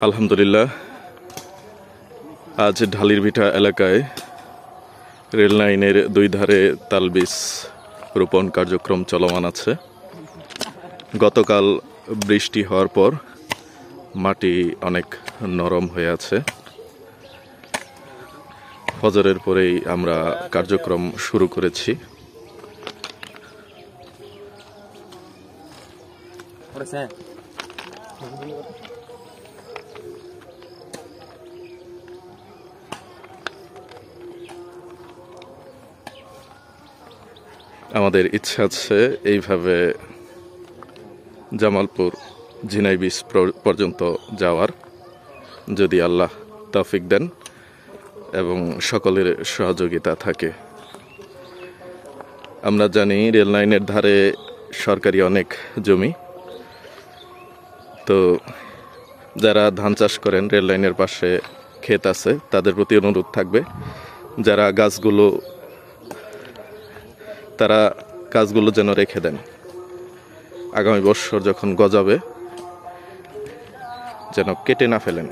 আলহামদুলিল্লাহ, আজ ঢালিরভিটা এলাকায় রেল লাইনের দুই ধারে তালবিজ রোপণ কার্যক্রম চলমান আছে। গতকাল বৃষ্টি হওয়ার পর মাটি অনেক নরম হয়ে আছে। ফজরের পরেই আমরা কার্যক্রম শুরু করেছি। আমাদের ইচ্ছা আছে এইভাবে জামালপুর ঝিনাইবিজ পর্যন্ত যাওয়ার, যদি আল্লাহ তৌফিক দেন এবং সকলের সহযোগিতা থাকে। আমরা জানি রেল লাইনের ধারে সরকারি অনেক জমি, তো যারা ধান চাষ করেন রেল লাইনের পাশে ক্ষেত আছে, তাদের প্রতি অনুরোধ থাকবে যারা গাছগুলো যেন রেখে দেন। আগামী বছর যখন গজাবে যেন কেটে না ফেলেন।